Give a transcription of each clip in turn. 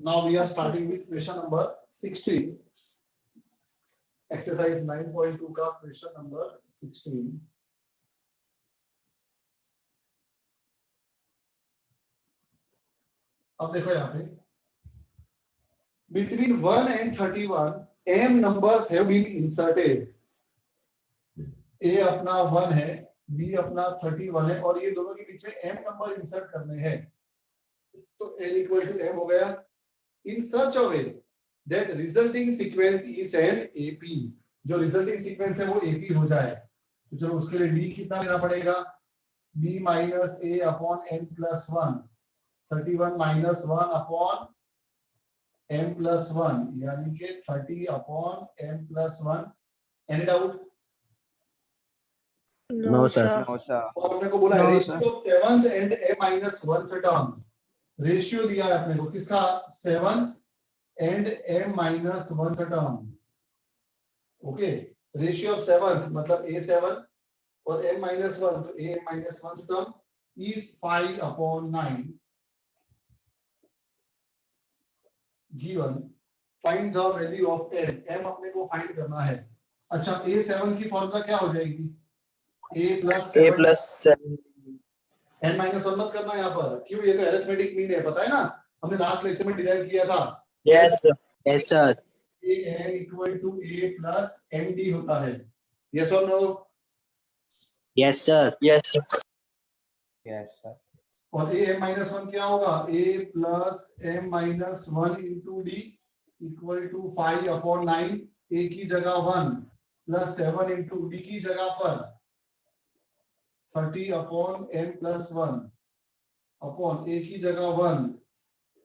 Now we are starting with question number 16. Exercise 9.2 का question number 16. अब देखो यहाँ पे between 1 and 31 m numbers have been inserted. a अपना 1 है, b अपना 31 है और ये दोनों के बीच में m नंबर इंसर्ट करने हैं. तो n equal to m हो गया. In such a way that resulting sequence is an AP. जो resulting sequence है वो AP हो जाए. तो चलो उसके लिए d कितना लेना पड़ेगा? b minus a upon n plus 1. 31 minus 1 upon m plus 1 यानी कि 30 upon m plus 1. Any doubt? No, sir. No, sir. और अपने को बोला No, ratio of 7th and a minus 1th term. Ratio दिया है अपने को किसका? 7th and m minus 1th term. Okay, ratio of 7th मतलब a7 और m minus 1 तो a minus 1th term is 5 upon 9. Given find the value of m. m अपने को फाइंड करना है. अच्छा, a7 की फॉर्मूला क्या हो जाएगी? a plus 7 n minus 1 मत करना यहाँ पर. क्यों? ये तो अरिथमेटिक मीन है, पता है ना, हमने लास्ट लेक्चर में डिराइव किया था. Yes, sir. Yes, sir. a equal to a plus nd होता है. Yes or no? Yes, sir. Yes, sir. Yes, sir. और a m minus 1 क्या होगा? a plus m minus 1 into d equal to 5 upon 9. a की जगह 1 plus 7 into d की जगह पर 30 upon n plus 1 upon a की जगह 1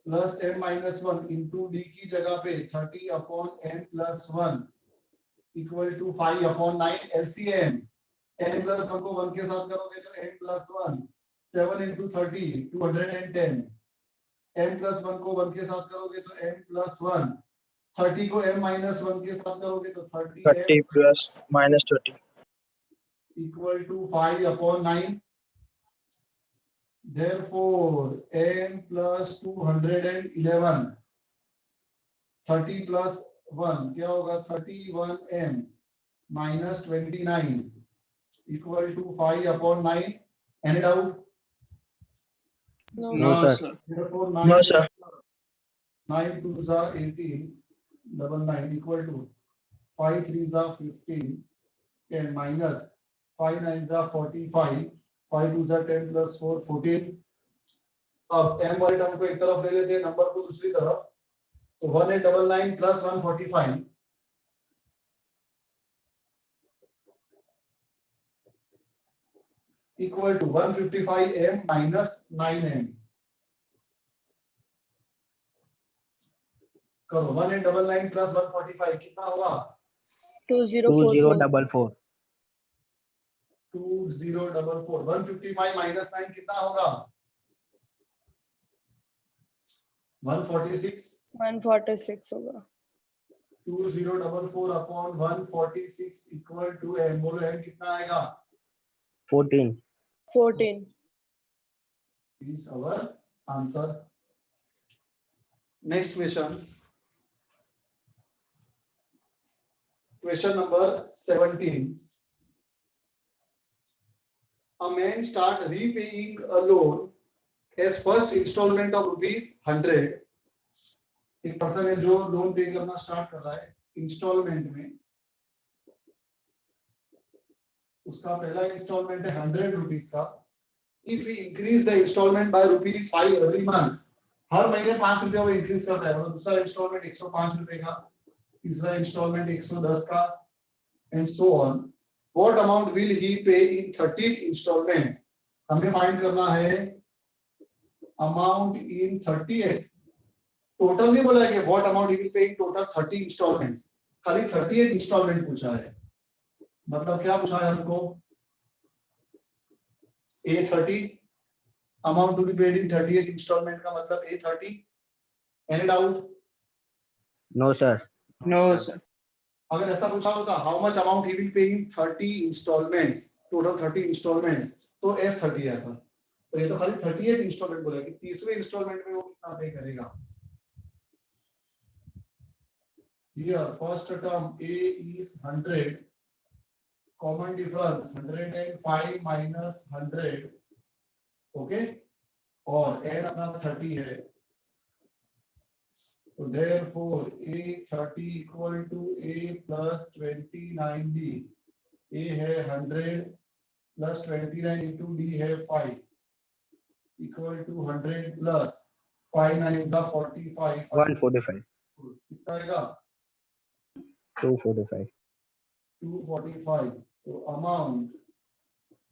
plus m minus 1 into d की जगह पे 30 upon n plus 1 equal to 5 upon 9. LCM n plus 1 को 1 के साथ करोगे तो n plus 1. 7 into 30 210. m plus 1 को 1 के साथ करोगे तो m plus 1. 30 को m minus 1 के साथ करोगे तो 30 plus minus 30. equal to 5 upon 9. Therefore m plus 211. 30 plus 1 क्या होगा? 31m minus 29 equal to 5 upon 9. Any doubt? No, sir. Therefore No, sir. 9 2s are 18. 99 equal to 5 3s are 15. 10 minus 5 9s are 45. 5 2s are 10 plus 4 14. अब m वाले term को एक तरफ ले लेते हैं, नंबर को दूसरी तरफ. तो 1899 plus 145 equal to 155m minus 9m. करो 1899 plus 145 कितना होगा? 2044. 2044. 155 minus 9 कितना होगा? 146. 146 होगा. 2044 upon 146 equal to m. बोलो m कितना आएगा? 14. 14. Is our answer. Next question. Question number 17. A man start repaying a loan as first installment of ₹100. एक पर्सन है जो लोन पे करना स्टार्ट कर रहा है इंस्टॉलमेंट में. उसका पहला इंस्टॉलमेंट है ₹100 का. If we increase the installment by ₹5 every month, हर महीने ₹5 वो इंक्रीज करता है. मतलब दूसरा इंस्टॉलमेंट ₹105 का, तीसरा इंस्टॉलमेंट 110 का, and so on. What amount will he pay in 30th installment? हमें फाइंड करना है अमाउंट इन 30th. टोटल नहीं बोला है कि what amount he will pay in total 30 installments. खाली 30th installment पूछा है. मतलब क्या पूछा है हमको? A30 amount to be paid in 30th installment का मतलब A30. Any doubt? No, sir. No, sir. अगर ऐसा पूछा होता how much amount he will pay in 30 installments, total 30 installments, तो S30 आता. तो ये तो खाली 30th installment बोला कि तीसरे installment में वो कितना पे करेगा. Here first term A is 100, common difference 105 minus 100, okay, और n अपना 30 है, so therefore A30 equal to A plus 29B. A है 100 plus 29 into D है 5 equal to 100 plus 5 9 is 45. 145. कितना आएगा? 245. 245. So amount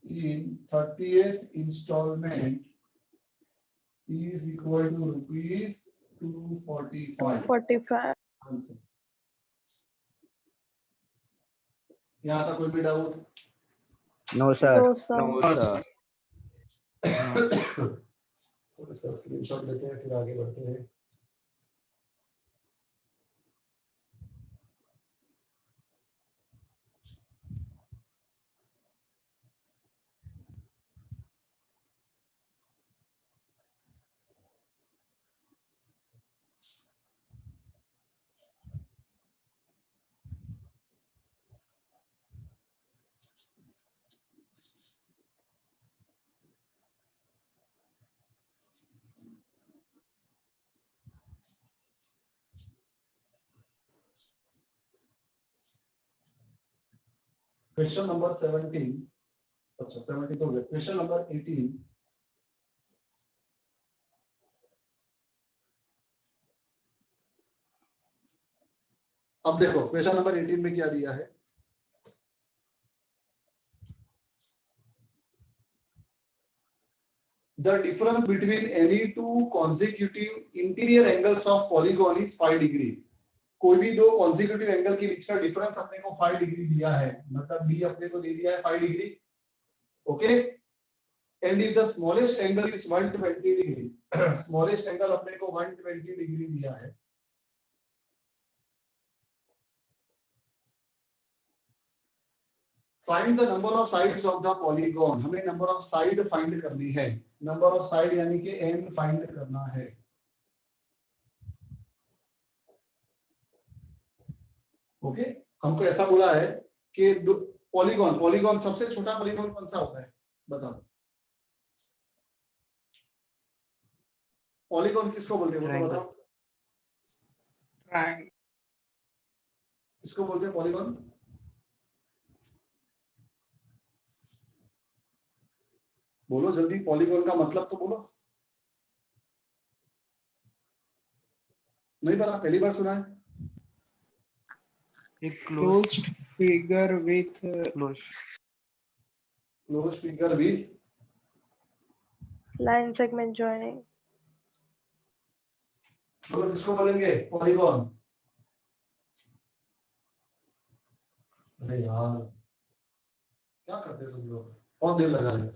in 30th installment is equal to rupees 245. 245. Answer. यहाँ तक कोई भी doubt? No, sir. No, sir. No, sir. तो इसका स्क्रीनशॉट लेते हैं, फिर आगे बढ़ते हैं. Question number 17. अच्छा 17 तो हो गया. Question number 18. अब देखो क्वेश्चन नंबर 18 में क्या दिया है. The difference between any two consecutive interior angles of polygon is 5 degree. कोई भी दो consecutive एंगल के बीच का डिफरेंस अपने को 5 डिग्री दिया है, मतलब b अपने को दे दिया है 5 degree, okay. And if the smallest angle is 120 degree, smallest angle अपने को 120 डिग्री दिया है. Find the number of sides of the polygon. हमें नंबर ऑफ साइड फाइंड करनी है. नंबर ऑफ साइड यानी कि n फाइंड करना है. ओके हमको ऐसा बोला है कि पॉलीगॉन सबसे छोटा पॉलीगॉन कौन सा होता है बताओ. पॉलीगॉन किसको बोलते हैं वो तो बताओ. Triangle. किसको बोलते हैं पॉलीगॉन? बोलो जल्दी, पॉलीगॉन का मतलब तो बोलो. नहीं पता, पहली बार सुना है. Closed figure with close figure with Line segment joining. बोलो किसको बोलेंगे पॉलीगॉन? अरे यार क्या करते हो तुम लोग, बहुत देर लगा रहे हो.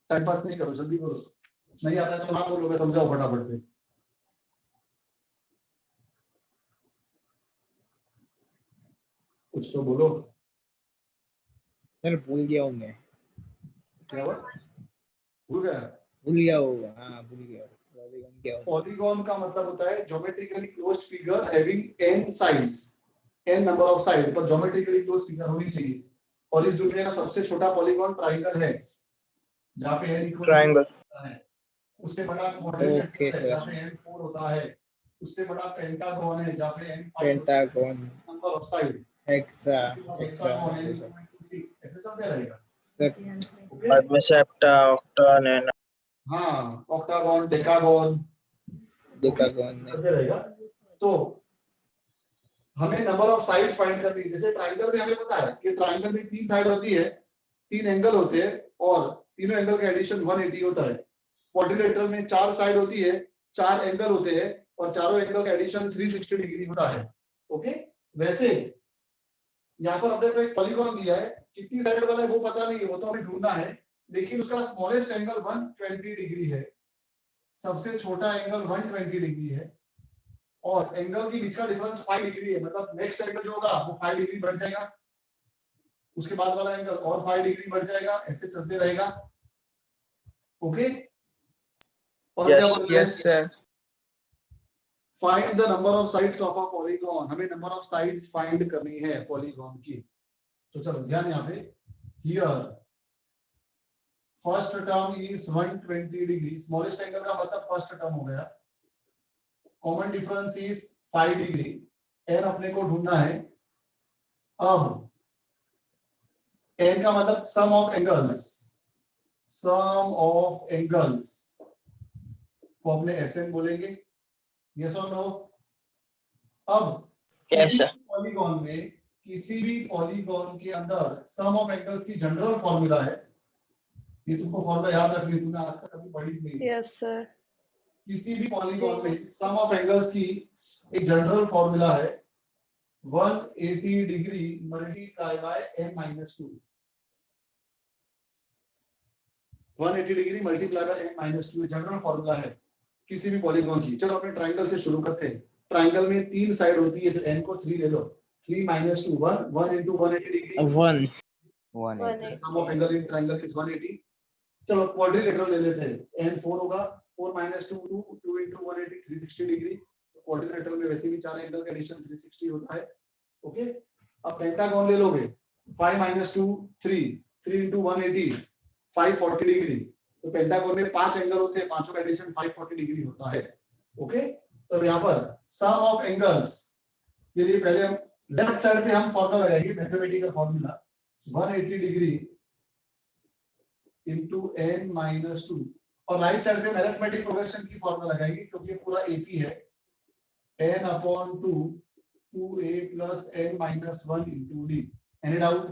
टाइम पास नहीं करो, जल्दी बोलो. नहीं आता है तो ना बोलो, मैं समझाओ फटाफट पे. कुछ तो बोलो. सर भूल गया हूँ मैं. क्या हुआ? भूल गया? भूल गया होगा. हाँ भूल गया. पॉलीगॉन क्या होता पॉलीगॉन का मतलब होता है geometrically closed figure having n sides, n number of side, पर ज्योमेट्रिकली क्लोज्ड फिगर होनी चाहिए. और इस दुनिया का सबसे छोटा पॉलीगॉन ट्रायंगल है, जहाँ पे n इक्वल Triangle. है. उससे बड़ा क्वाड्रिलेटरल Okay, है sir. जहाँ पे n 4 होता है. उससे बड़ा पेंटागन है जहाँ पे n 5 pentagon. Number of side. Hexagon. ऐसे चलते रहेगा. सर बाद में सेप्टा, ऑक्टागन है ना. हाँ ऑक्टागन, डेकागन डेकागन. चलते रहेगा. तो हमें नंबर ऑफ साइड्स फाइंड करनी है. जैसे ट्रायंगल में हमें पता है कि ट्रायंगल में 3 साइड होती है, 3 एंगल होते हैं और तीनों एंगल का एडिशन 180 होता है. क्वाड्रिलेटरल में 4 साइड होती है, 4 एंगल होते हैं और चारों एंगल का एडिशन 360 डिग्री होता है. ओके वैसे यहाँ पर अपने को एक पॉलीगॉन दिया है, कितनी साइड वाला है वो पता नहीं है, वो तो हमें ढूंढना है. लेकिन उसका स्मॉलेस्ट एंगल 120 डिग्री है, सबसे छोटा एंगल 120 डिग्री है और एंगल के बीच का डिफरेंस 5 डिग्री है. मतलब नेक्स्ट एंगल जो होगा वो 5 डिग्री बढ़ जाएगा, उसके बाद वाला एंगल और 5 डिग्री बढ़ जाएगा, ऐसे चलते रहेगा. ओके और क्या बोल रहे हैं? Yes, sir. Find the number of sides of a polygon, हमें नंबर ऑफ साइड्स फाइंड करनी है पॉलीगॉन की। तो चलो ध्यान यहाँ पे, here first term is 120 degree, smallest angle का मतलब फर्स्ट टर्म हो गया, common difference is 5 degree, N अपने को ढूंढना है। अब एन का मतलब sum of angles, sum of angles को अपने एसएन बोलेंगे, यस और नो। अब Yes, sir. पॉलीगॉन में, किसी भी पॉलीगॉन के अंदर सम ऑफ एंगल्स की जनरल फॉर्मूला है, ये तुमको फॉर्मूला याद रखनी, तुमने आज तक कभी पढ़ी नहीं। Yes, sir. किसी भी पॉलीगॉन में सम ऑफ एंगल्स की एक जनरल फॉर्मूला है 180 degree multiply by n-2, 180 degree multiply by n-2 general formula है किसी भी पॉलीगॉन की। चलो अपने ट्रायंगल से शुरू करते हैं। ट्रायंगल में 3 साइड होती है, तो n को 3 ले लो, 3 - 2 1, 1 into 180 degree, 1. 180. Sum of angle in triangle is 180। चलो क्वाड्रिलेटरल ले लेते हैं, n 4 होगा, 4 - 2 2, 2 into 180 360 डिग्री। तो क्वाड्रिलेटरल में वैसे भी 4 एंगल का एडिशन 360 होता है। ओके, अब पेंटागन ले लोगे, 5 - 2 3, 3 into 180 540 डिग्री। तो पेंटागन में 5 एंगल होते हैं, पांचों का एडिशन 540 डिग्री होता है। ओके, तो यहाँ पर सम ऑफ एंगल्स के लिए पहले हम लेफ्ट साइड पे हम फॉर्मूला लगाएंगे, mathematical formula 180 degree into n-2, और राइट साइड पे मैथमेटिक प्रोग्रेशन की फॉर्मूला लगाएंगे, क्योंकि ये पूरा एपी है, n/2 2a plus n-1 into d। Any doubt?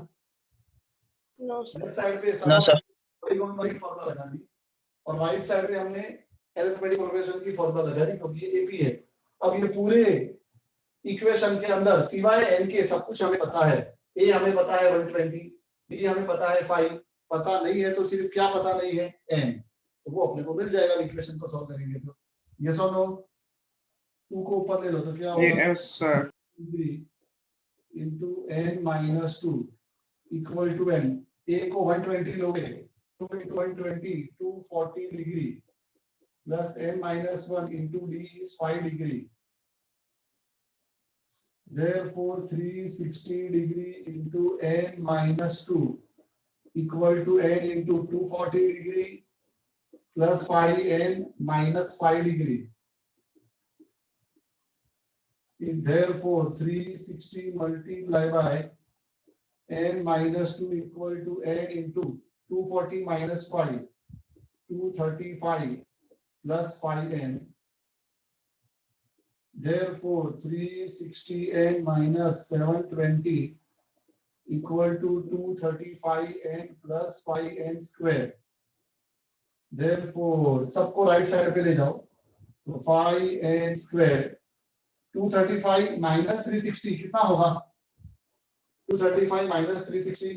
No, sir. Left side पे No, sir. पॉलीगॉन वाली फॉर्मूला लगा दी, और राइट साइड पे हमने अरिथमेटिक प्रोग्रेशन की फॉर्मूला लगा दी, क्योंकि ये एपी है। अब ये पूरे इक्वेशन के अंदर सिवाय n के सब कुछ हमें पता है। a हमें पता है 120, d हमें पता है 5, पता नहीं है तो सिर्फ क्या पता नहीं है, n, तो वो अपने को मिल जाएगा इक्वेशन को सॉल्व करेंगे तो। यस और नो? 2 को ऊपर ले लो तो क्या होगा, Yes, sir. into n-2 equal to n, a को 120 लोगे, 2 into 120 240 degree plus n-1 into d is 5 degree, therefore 360 degree into n-2 equal to n into 240 degree plus 5n minus 5 degree. Therefore 360 multiplied by n-2 equal to n into 240 minus 5, 235 plus 5n. Therefore 360n minus 720 equal to 235n plus 5n square. Therefore सबको right side पे ले जाओ, तो 5n square 235 minus 360 कितना होगा, 235 minus 360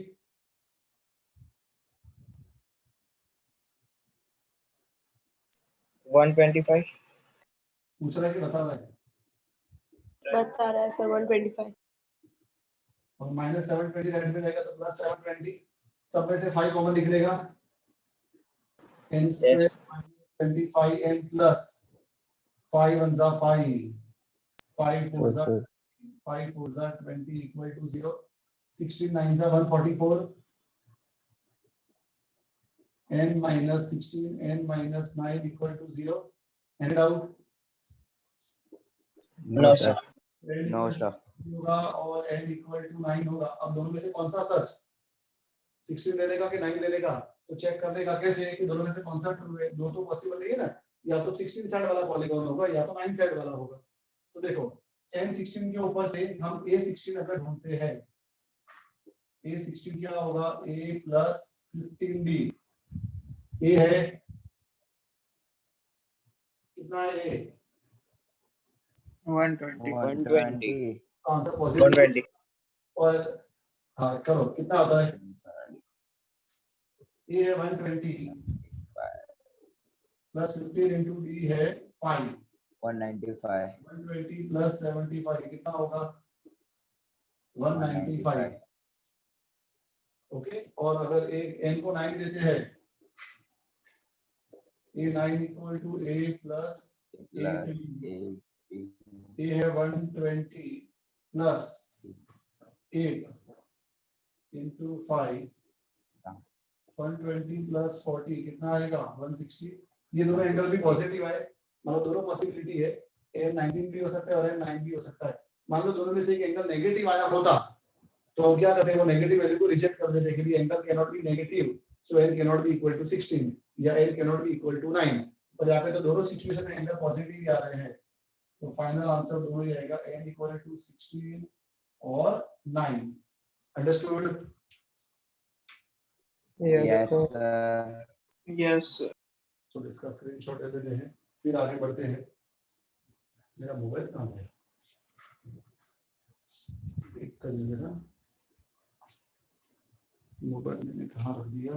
125. पूछ रहा है कि बता रहा है, बता रहा है सर 125. और माइनस 720 राइट में जाएगा तो प्लस 720, सब में से 5 कॉमन निकलेगा, n square Yes. 25 n plus 5 1 जा 5, 5 4 जा 5 4 जा 20 equal to 0, 16 9 जा 144, n minus 16 n minus 9 equal to 0. Any doubt? No, sir. No, sir. होगा और n equal to 9 होगा। अब दोनों में से कौन सा सच, 16 लेने का कि 9 लेने का, तो चेक करने का कैसे कि दोनों में से कौन सा ट्रू है। दो तो पॉसिबल नहीं है ना, या तो 16 साइड वाला पॉलीगॉन होगा या तो 9 साइड वाला होगा। तो देखो n16 के ऊपर से हम a16 अगर ढूंढते हैं, a16 क्या होगा, a plus 15d, a है कितना है, a 120. 120. Answer positive 120. और हाँ करो कितना आता है, ये है 120 प्लस 15 इंटू डी है 5, 195. 120 प्लस 75 कितना होगा, 195। ओके, और अगर एक n को 9 देते हैं, a9 equal to a plus Plus 8. A है 120 प्लस 8 इंटू 5 120 प्लस 40 कितना आएगा 160। ये दोनों एंगल भी पॉजिटिव है, मतलब दोनों पॉसिबिलिटी है, A19 भी हो सकता है और A9 भी हो सकता है। मान लो दोनों में से एक एंगल नेगेटिव आया होता तो हम क्या करते हैं, वो नेगेटिव वैल्यू को रिजेक्ट कर देते हैं कि angle can not be negative, so n can not be equal to 16 या n can not be equal to 9। और यहाँ पे तो दोनों सिचुएशन में एंगल पॉजिटिव ही आ रहे हैं, तो फाइनल आंसर दोनों ही आएगा n इक्वल टू 16 और 9। Understood? Yes, sir. sir. Yes, sir. तो इसका स्क्रीनशॉट ले लेते हैं, फिर आगे बढ़ते हैं। मेरा मोबाइल कहाँ है? एक कर लेंगे ना, मोबाइल मैंने कहाँ रख दिया?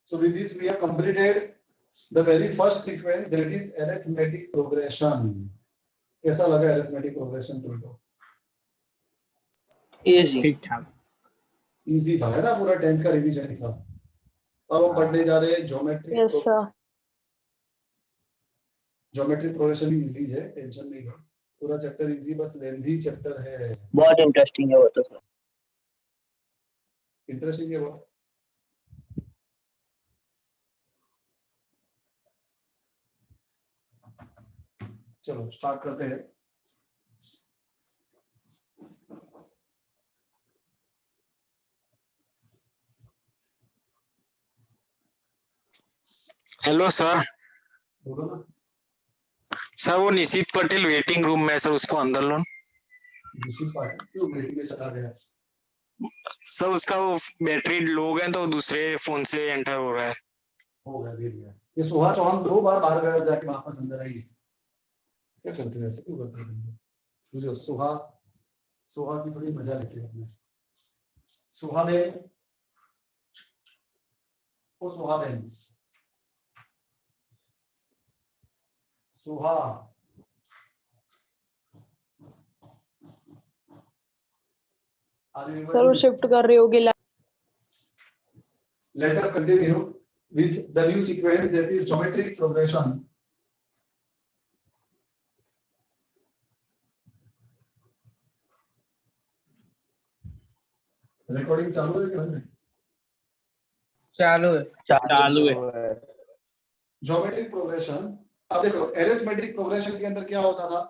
So with this we have completed the very first sequence, that is arithmetic progression. कैसा लगा arithmetic progression तुमको? Easy. ठीक ठाक। इजी था है ना, पूरा 10th का रिवीजन ही था। अब हम पढ़ने जा रहे हैं geometry. Yes, sir. Geometry progression भी इजी है, टेंशन नहीं लो, पूरा चैप्टर इजी, बस लेंथी चैप्टर है। बहुत इंटरेस्टिंग है वो तो सर। इंटरेस्टिंग है बहुत। चलो स्टार्ट करते हैं। Hello sir. बोलो ना। सर वो निशित पटेल वेटिंग रूम में है सर, उसको अंदर लो। निश्चित पार्टी क्यों मीटिंग में चला गया? सर उसका वो बैटरी लो है तो दूसरे फोन से एंटर हो रहा है। हो गया, दे दिया। ये सुहा चौहान 2 बार बाहर गया, जाके वापस अंदर आई। क्या करते हैं ऐसे, क्यों करते हैं? मुझे सुहा की थोड़ी मजा लेते हैं अपने। सुहा बहन, वो सुहा बहन, सुहा सर वो शिफ्ट कर रही होगी। Let us continue with the new sequence, that is geometric progression. Recording चालू है कि बंद है? चालू है। चालू है। Geometric progression. अब देखो एरिथमेटिक प्रोग्रेशन के अंदर क्या होता था,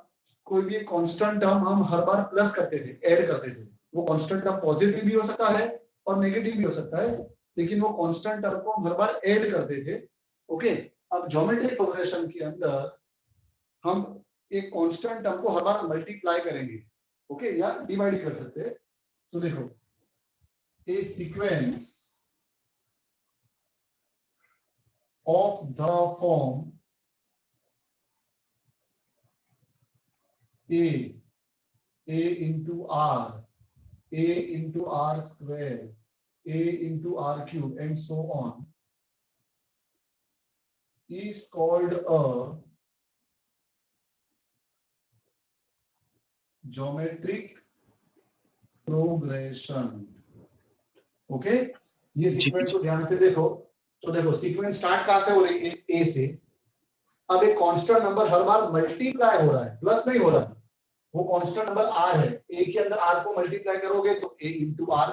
कोई भी कांस्टेंट टर्म हम हर बार प्लस करते थे, ऐड करते थे। वो कांस्टेंट टर्म पॉजिटिव भी हो सकता है और नेगेटिव भी हो सकता है, लेकिन वो कांस्टेंट टर्म को हम हर बार ऐड करते थे। ओके, अब ज्योमेट्रिक प्रोग्रेशन के अंदर हम एक कांस्टेंट टर्म को हर बार मल्टीप्लाई करेंगे, ओके, या डिवाइड कर सकते हैं। तो देखो a sequence of the form a into r, a into r square, a into r cube, and so on, is called a geometric progression. Okay, ये सीक्वेंस को ध्यान से देखो। तो देखो सीक्वेंस स्टार्ट कहां से हो रही है, ए से। अब एक कांस्टेंट नंबर हर बार मल्टीप्लाई हो रहा है, प्लस नहीं हो रहा है। वो कांस्टेंट नंबर आर है, ए के अंदर आर को मल्टीप्लाई करोगे तो ए इंटू आर,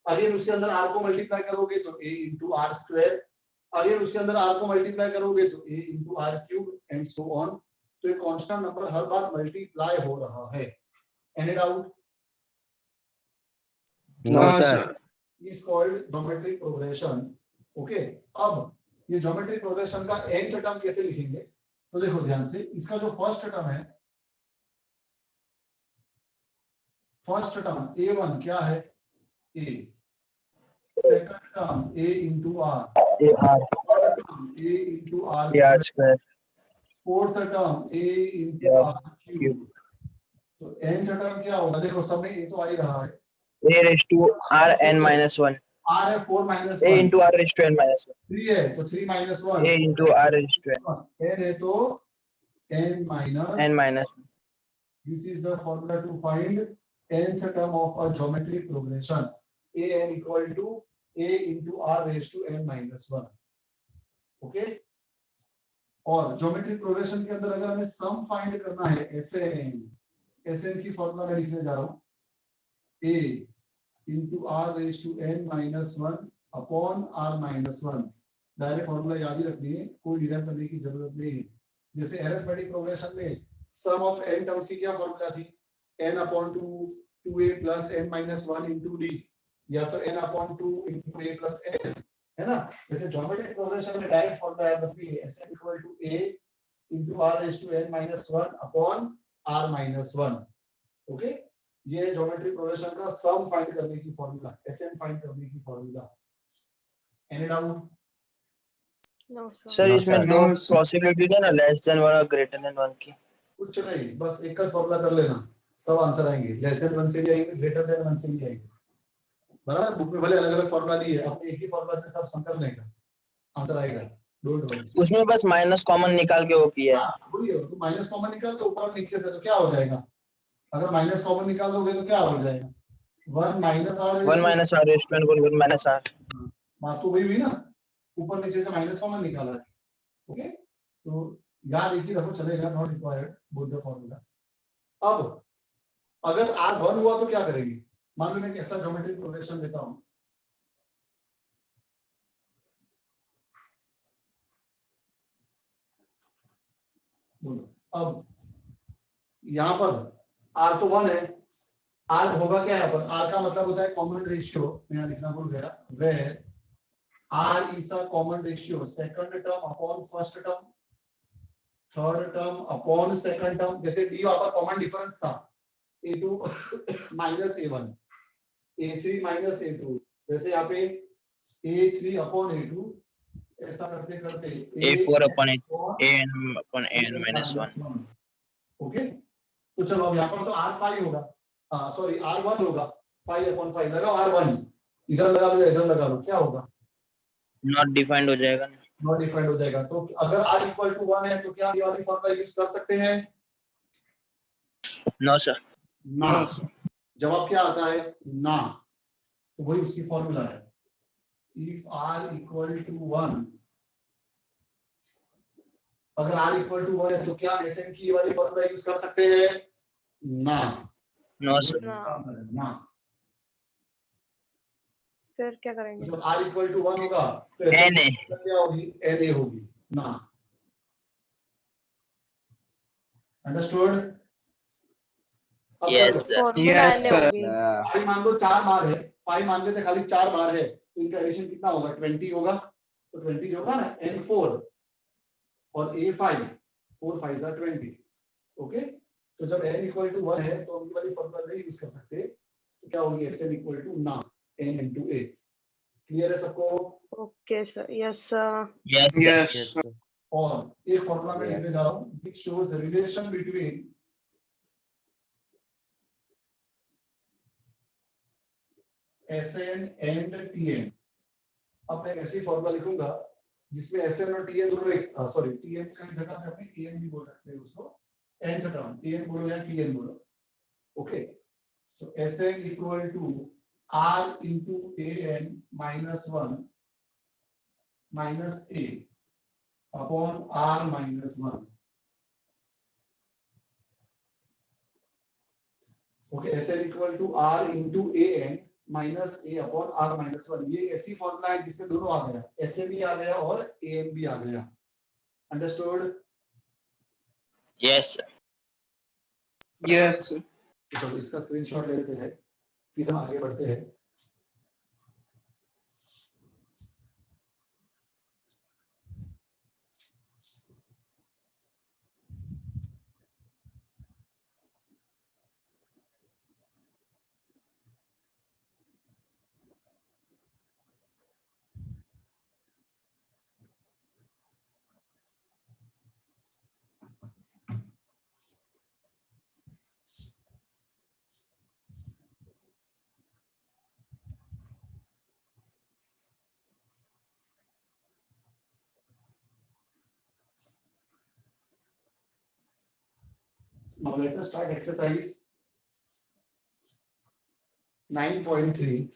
अगेन उसके अंदर आर को मल्टीप्लाई करोगे तो A into R square, again उसके अंदर आर को मल्टीप्लाई करोगे तो A into R cube, and so on. तो एक कांस्टेंट नंबर हर बार मल्टीप्लाई हो रहा है। Any doubt? No sir. is called geometric progression. Okay, अब ये geometric progression का nth टर्म कैसे लिखेंगे? तो देखो ध्यान से, इसका जो फर्स्ट टर्म है, फर्स्ट टर्म a1 क्या है, a, second term a into r, third term a into r square, fourth term a into r cube. तो nth टर्म क्या होगा, देखो सब में a तो आ ही रहा है, a raised to r n minus 1, r है 4 minus a 1, into r raised to n minus 1, 3 है तो 3 minus 1, a into r raised to n है तो n minus n minus 1. This is the formula to find nth term of a geometric progression. A n equal to a into r raised to n minus 1. Okay. और geometric progression के अंदर अगर हमें sum find करना है SN की formula मैं लिखने जा रहा हूँ a into r raised to n minus 1 upon r minus 1 direct formula याद ही रखनी है, कोई डिराइव करने की जरूरत नहीं है। जैसे अरिथमेटिक प्रोग्रेशन में सम ऑफ n टर्म्स की क्या फॉर्मूला थी, n upon 2a plus n minus 1 into d, या तो n upon 2 into a plus n, है ना। जैसे ज्योमेट्रिक प्रोग्रेशन में डायरेक्ट फॉर्मूला याद रखिए, sn equal to a into r raised to n minus 1 upon r minus 1। Okay, ये geometric progression का सम फाइंड करने की फॉर्मूला, एसएन फाइंड करने की formula. Any doubt? No sir. Sir No, इसमें sir. दो No, sir. पॉसिबिलिटी है ना, लेस देन 1 और ग्रेटर देन 1 की। कुछ नहीं, बस एक का फॉर्मूला कर लेना, सब आंसर आएंगे। लेस देन 1 से भी आएंगे, ग्रेटर देन 1 से भी आएंगे। बराबर, बुक में भले अलग अलग फॉर्मूला दिए, अपने एक ही फॉर्मूला से सब सम कर लेगा, आंसर आएगा, डोंट वरी। उसमें बस माइनस कॉमन निकाल के वो किया है। हां वही है, तो माइनस कॉमन निकाल दो ऊपर और नीचे से, तो क्या हो जाएगा, अगर माइनस कॉमन निकाल दोगे तो क्या हो जाएगा, 1 minus are 1 minus r raised to n equal 1 minus r। बात तो वही हुई ना, ऊपर नीचे से माइनस कॉमन निकाला है। ओके, तो याद एक ही रखो, चलेगा, not required both the formula. अब अगर r1 हुआ तो क्या करेंगे, मान लो मैं कैसा ज्योमेट्रिक प्रोग्रेशन देता हूं, बोलो। अब यहां पर r तो 1 है, r होगा क्या, यहाँ पर r का मतलब होता है कॉमन रेशियो, मैं लिखना भूल गया, where r is a common ratio second term upon first term, third term upon second term। जैसे d वहां पर कॉमन डिफरेंस था, a2 minus a1, a3 minus a2, वैसे यहाँ पे a3 upon a2, ऐसा करते करते a4 upon an upon an minus 1। Okay, तो चलो अब यहाँ पर तो r5 होगा, सॉरी r1 होगा, 5 upon 5 लगाओ, r1 इधर लगा लो, इधर लगा लो, क्या होगा, नॉट डिफाइंड हो जाएगा। नॉट डिफाइंड हो जाएगा। तो अगर r इक्वल टू 1 है तो क्या ये वाली फॉर्मूला यूज कर सकते हैं, नो सर। ना। No, sir. जवाब क्या आता है, ना, तो वही उसकी फॉर्मूला है, इफ r इक्वल टू 1, अगर r इक्वल टू 1 है तो क्या एसएन की ये वाली फॉर्मूला यूज कर सकते हैं, ना, नो सर। ना। फिर क्या करेंगे? जब r इक्वल टू 1 होगा तो NA। क्या होगी, na होगी, ना। Understood? Yes, sir. Formula Yes, n sir. होगी। Yeah. 5 मान लो 4 बार है, 5 मान लेते खाली 4 बार है, तो इनका एडिशन कितना होगा, 20 होगा, तो 20 जो होगा ना n4 और a5, 4 5 are 20। ओके, तो जब n इक्वल टू 1 है तो उनकी वाली फॉर्मूला नहीं यूज कर सकते, तो क्या होगी, sn इक्वल टू ना n into a। क्लियर है सबको? Okay sir, yes sir. Yes, sir. Yes. Yes, sir. sir. और एक फॉर्मूला मैं लिखने जा रहा हूँ, which shows the relation between Sn and Tn। अब मैं ऐसी फॉर्मूला लिखूंगा जिसमें Sn और Tn दोनों एक, सॉरी Tn की जगह पे अपने Tn भी बोल सकते हैं उसको, nth टर्म Tn बोलो या Tn बोलो। Okay, so Sn equal to r into An minus 1 minus a upon r minus 1। Okay, Sn equal to r into An minus a upon r minus 1। ये ऐसी फॉर्मूला है जिसमें दोनों आ गया, Sn भी आ गया और An भी आ गया। Understood? Yes, sir. Yes. sir. तो इसका स्क्रीनशॉट ले लेते हैं, फिर हम आगे बढ़ते हैं। Now let us start exercise 9.3.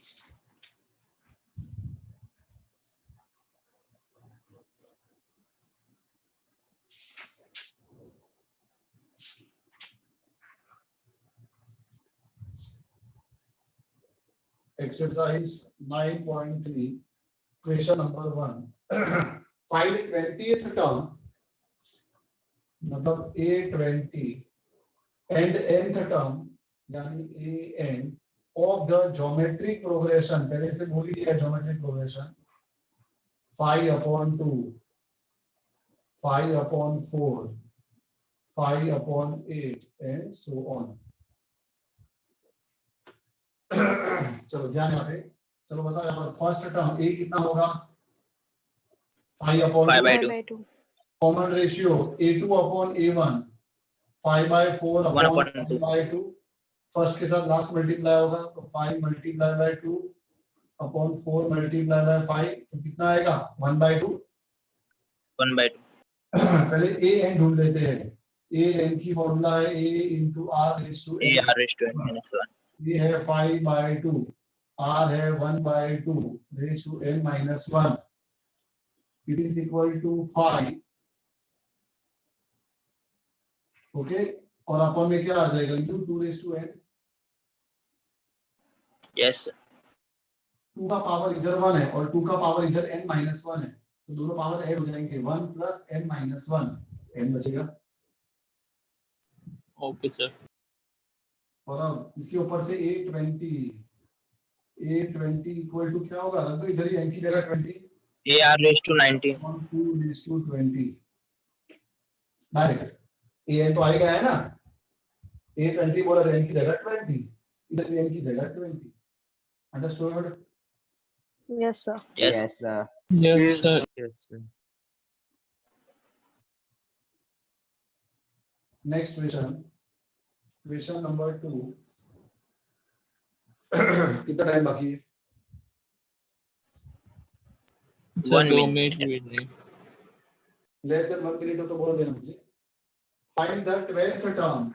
Exercise 9.3, question number 1. Find 20th term, मतलब A20 and nth term यानी an of the geometric progression, पहले से बोल दिया geometric progression 5/2, 5/4, 5/8 and so on. चलो ध्यान यहाँ पे, चलो बताओ यहाँ पर फर्स्ट टर्म a कितना होगा 5/2 5/2 कॉमन रेशियो a2/a1 5/4 1/2 5/2 फर्स्ट के साथ लास्ट मल्टीप्लाई होगा तो 5 × 2 अपॉन 4 × 5 तो कितना आएगा 1/2. 1/2 पहले a n ढूंढ लेते हैं. a n की फॉर्मूला है a × r raised to n. AR raised to n minus 1. ये है 5/2, r है 1/2 raised to n minus 1. It is equal to 5. Okay, और अपन में क्या आ जाएगा into 2 raised to n. Yes, sir. 2 का पावर इधर 1 है और 2 का पावर इधर n minus 1 है, तो दोनों पावर ऐड हो जाएंगे 1 + n minus 1, n बचेगा. Okay sir. और अब इसके ऊपर से A20 इक्वल टू क्या होगा, रख दो इधर ही n की जगह 20 AR raised to 19. 2 raised to 20 direct. an तो आएगा है ना, A20 बोला n की जगह 20, इधर भी n की जगह 20. Understood? Yes, sir. Yes. Yes, sir. Yes sir. Yes, sir. Next question number 2. कितना टाइम बाकी है? Sir 1 2 minute. Minute wait. Less than 1 minute हो तो बोल देना मुझे. Find the 12th term.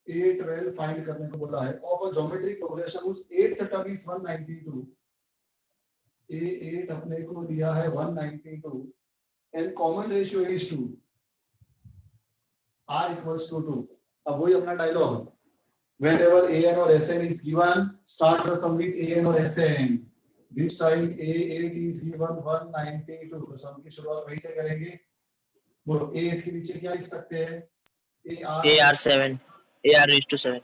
A12 find करने को बोला है of a geometric progression whose 8th term is 192. A8 अपने को दिया है 192 and common ratio is 2. R equals to 2. अब वही अपना dialogue. Whenever AN or SN is given, start the sum with AN or SN. This time A8 is given 192. तो सम की शुरुआत वहीं से करेंगे. बोलो A8 के नीचे क्या लिख सकते हैं? AR7. AR raised to 7.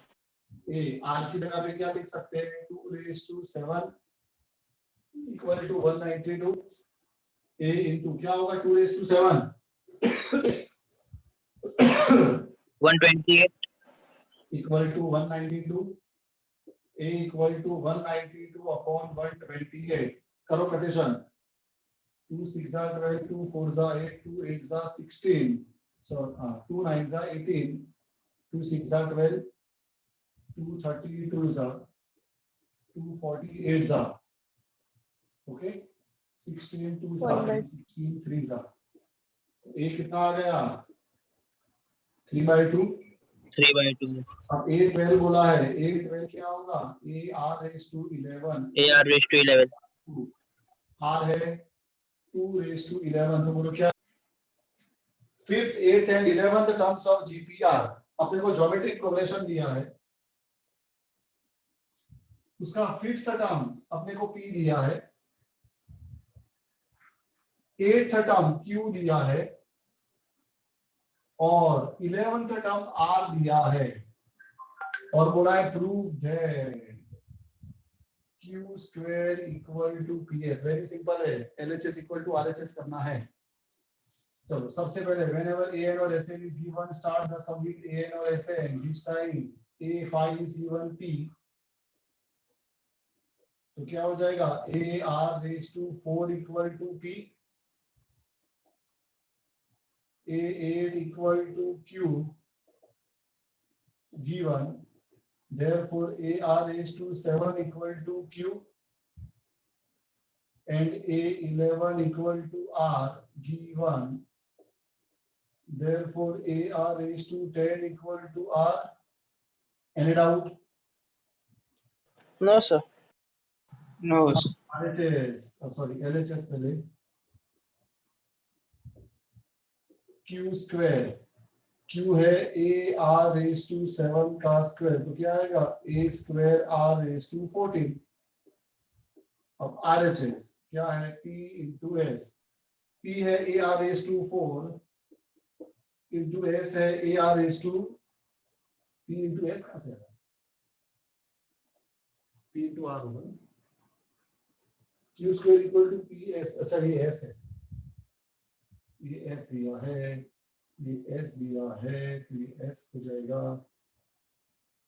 R की जगह पे क्या लिख सकते हैं? 2 raised to 7 equal to 192. A into क्या होगा 2 raised to 7? 128. Equal to 192. A equal to 192 upon 128. करो कटेशन. 2 6 are 12, 2 4 are 8, 2 8 are 16. So 2 9 are 18, 2 6 are 12, 2 32 are 2 48 are. Okay. 16 2 are 16 3 are. A कितना आ गया? 3/2. 3/2. अब A12 बोला है. A12 क्या होगा? AR raised to 11. AR raised to 11. R है 2 raised to 11. तो बोलो क्या? 5th 8th and 11th terms of GPR अपने को ज्योमेट्रिक प्रोग्रेशन दिया है. उसका 5th टर्म अपने को P दिया है, 8th टर्म Q दिया है और 11th टर्म R दिया है. और बोला है prove that Q square equal to PS. Very simple है. LHS इक्वल टू RHS करना है. चलो सबसे पहले whenever AN or SN is given, start the sum with AN or SN. This time A5 is given P. तो क्या हो जाएगा? AR raised to 4 equal to P. A8 equal to Q given. Therefore AR raised to 7 equal to Q and A11 equal to R given. Therefore AR raised to 10 equal to R. Any doubt? No, sir. No, sir. RHS, sorry, LHS पहले. Q square. Q है AR raised to 7 का square. तो क्या आएगा? A square R raised to 14. अब RHS क्या है, P into S, P है AR raised to 4 into S है AR raised to P into S कहाँ से है, P into R होगा, Q square equal to PS, अच्छा ये S है, ये S दिया है, ये S दिया है, तो ये S हो जाएगा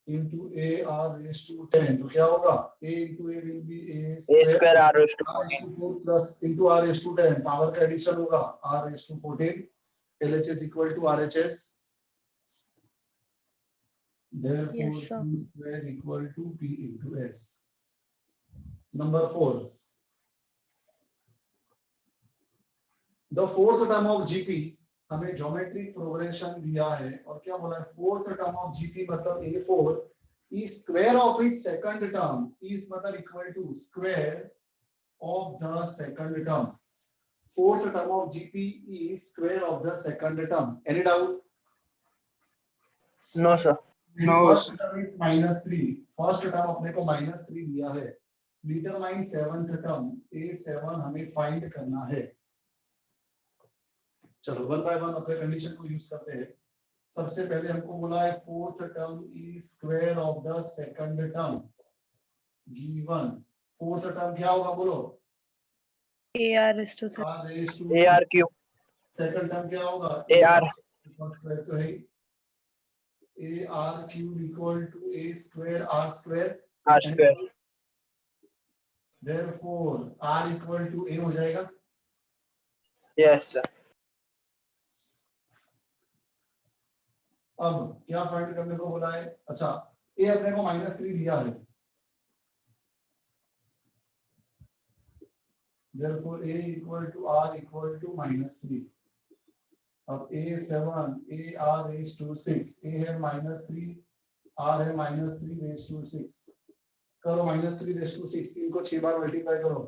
into AR raised to 10, तो क्या होगा, A into A will be A square R raised to R raised to 4 plus into R raised to 10, power का एडिशन होगा R raised to 14, LHS equal to RHS, therefore Yes, sir. Q square equal to P into S. Number 4, the fourth term of GP हमें geometric progression दिया है और क्या बोला है, fourth term of GP मतलब A4 is square of its second term is मतलब equal to square of the second term. Fourth term of GP is square of the second term. Any doubt? No, sir. No, First term is -3. First term अपने को -3 दिया है. Determine seventh term. A7 हमें find करना है. चलो one by one अपने condition को यूज करते हैं. सबसे पहले हमको बोला है fourth term is square of the second term given. Fourth term क्या होगा बोलो, AR is to 3. r raised to AR cube. Second term क्या होगा, AR. स्क्वायर तो है, AR cube equal to A square R square. R square. Therefore R equal to A हो जाएगा. Yes, sir. अब क्या फाइंड करने को बोला है, अच्छा A अपने को -3 दिया है, therefore A equal to R equal to -3. अब A7 AR raised to 6, A है -3 R है -3 raised to 6, करो -3 raised to 6, 3 को 6 बार मल्टीप्लाई करो,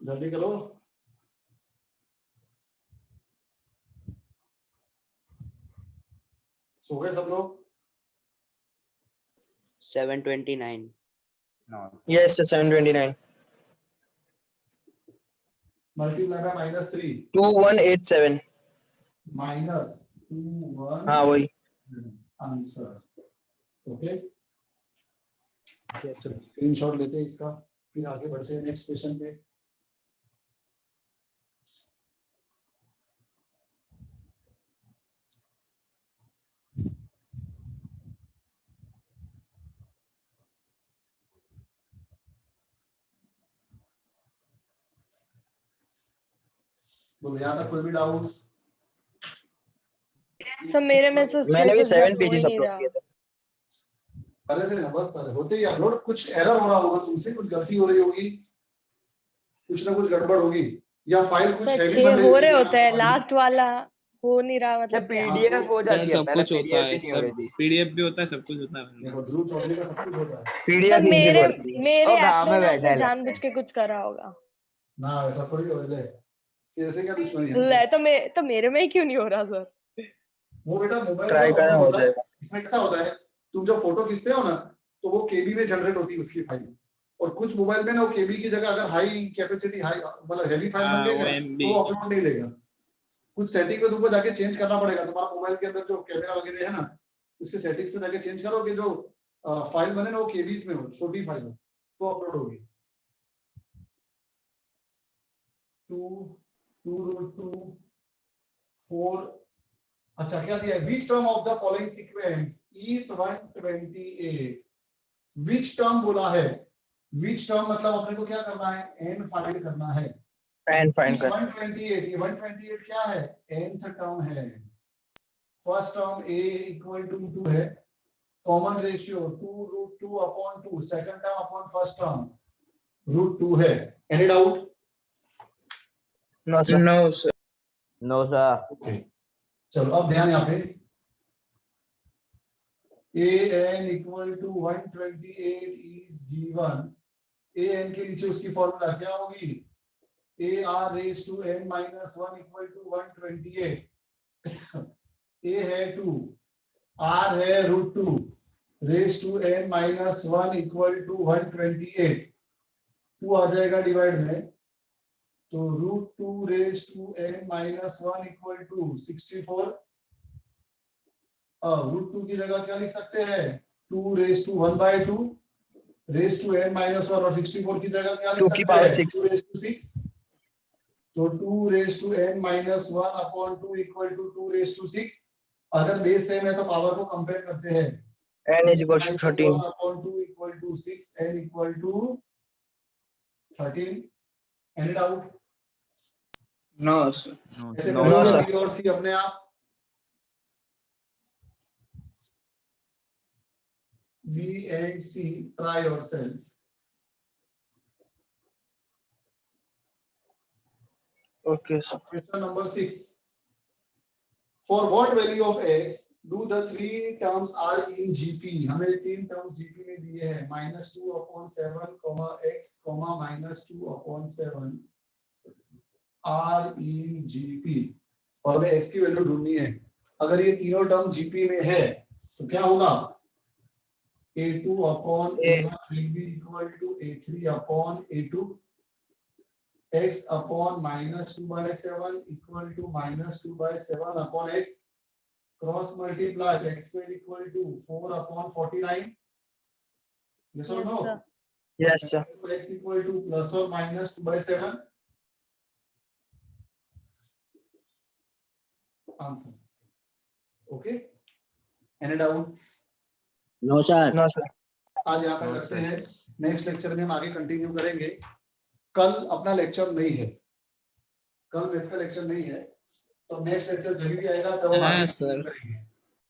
जल्दी करो. सो गए सब लोग. 729. No. Yes, sir. 729. Multiply by -3 2187. -21 हाँ वही. Answer. Okay, Yes, sir. Screenshot लेते हैं इसका, फिर आगे बढ़ते हैं नेक्स्ट क्वेश्चन पे. बोलो यहाँ तक कोई भी डाउट? सर मेरे में से मैंने भी pages 7 load हो पेजेस ही नहीं अपलोड रहा. किए थे. अरे थे ना, बस अरे होते ही अपलोड. कुछ एरर हो रहा होगा तुमसे, कुछ गलती हो रही होगी, कुछ ना कुछ गड़बड़ होगी, या फाइल कुछ सर हैवी 6 बन रही हो रहे होगी. होते हैं, लास्ट वाला हो नहीं रहा, मतलब क्या? PDF हो सर जाती है, सब पहले कुछ होता PDF है, ही नहीं हो रही सब थी. PDF भी होता है, सब कुछ होता है. देखो ध्रुव चौधरी का सब कुछ होता है सर PDF इजी मेरे पड़ती है. मेरे ओ, ऐप गाँव में में ना बैठा उसने है जानबूझ के कुछ करा होगा. ना, ऐसा थोड़ी हो रहा है. ऐसे क्या दुश्मनी है? ले तो मेरे में ही क्यों नहीं हो रहा सर? वो बेटा मोबाइल ट्राई का करना प्रॉब्लम हो होता है. जाएगा. इसमें कैसा होता है, तुम जब फोटो खींचते हो ना, तो वो केबी में जनरेट होती है उसकी फाइल, और कुछ मोबाइल में ना वो केबी की जगह अगर हाई कैपेसिटी, हाई मतलब हैवी फाइल बन हाँ, गई वो ना, MB. तो वो अपलोड नहीं लेगा. कुछ सेटिंग में तुमको जाके चेंज करना पड़ेगा. तुम्हारा मोबाइल के अंदर जो कैमरा वगैरह है ना, उसके सेटिंग्स में जाके चेंज करो कि जो फाइल बने ना वो केबीज में हो, छोटी फाइल हो, तो अपलोड होगी. 2 अच्छा क्या दिया है, which term of the following sequence is 128. which term बोला है, which term मतलब अपने को क्या करना है, n फाइंड करना है. एंड फाइंड कर. 128, ये 128 क्या है, nth टर्म है. First term a equal to 2 है, common ratio 2√2/2, second term upon first term √2 है. Any doubt? No sir. No, sir. No, sir. Okay, चलो अब ध्यान यहाँ पे, an equal to 128 is given. an के नीचे उसकी फॉर्मूला क्या होगी, AR raised to n minus 1 equal to 128. ए है 2, आर है √2 raise to n minus 1 equal to 128, 2 आ जाएगा डिवाइड में, तो √2 raise to n minus 1 equal to 64। अब √2 की जगह क्या लिख सकते हैं, 2 raise to 1/2 raise to n minus 1, और 64 की जगह क्या लिख 2 की सकते power हैं, 6। 2 रेज टू 6, तो 2 raise to n minus 1 upon 2 equal to 2 raise to 6। अगर बेस सेम है तो पावर को कंपेयर करते हैं, n is equal to 13। Upon 2 equal to 6, n equal to 13। Any doubt? No, sir. ऐसे No, करेंगे sir. B और C अपने आप, B and C try yourself। Okay, sir. Question number 6. For what value of x do the three terms are in GP? हमें 3 terms GP में दिए हैं, -2/7, x, -2/7 are in GP, और हमें x की वैल्यू ढूंढनी है। अगर ये तीनों टर्म GP में है तो क्या होगा, A2/A1 will be equal to A3/A2, x upon -2/7 equal to -2/7 upon x, cross multiply x square equal to 4/49। Yes or Yes, no? sir. Yes, sir. x equal to plus or minus 2/7। Answer. Okay? Any doubt? No, sir. No, sir. आज यहाँ तक रखते हैं, next lecture में हम आगे continue करेंगे। कल अपना लेक्चर नहीं है, कल मैथ्स का लेक्चर नहीं है, तो नेक्स्ट लेक्चर जब भी आएगा तब हम हाँ, आगे सर। करेंगे।